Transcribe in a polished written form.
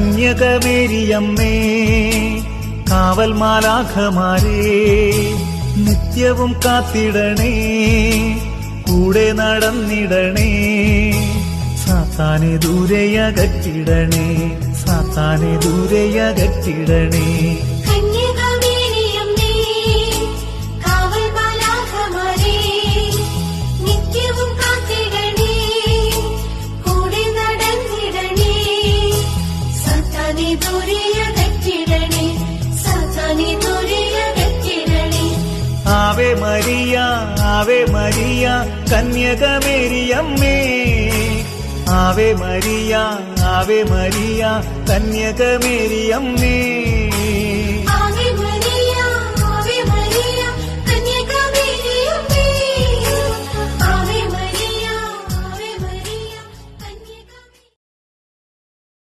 കന്യകമേരിയമ്മേ കാവൽ മാലാഖമാരേ നിത്യവും കാത്തിടണേ കൂടെ നടന്നിടണേ സാത്താനെ ദൂരെയകറ്റിടണേ സാത്താനെ ദൂരെയകറ്റിടണേ Ave Maria Ave Maria കന്യകമേരിയമ്മേ Ave Maria Ave Maria കന്യകമേരിയമ്മേ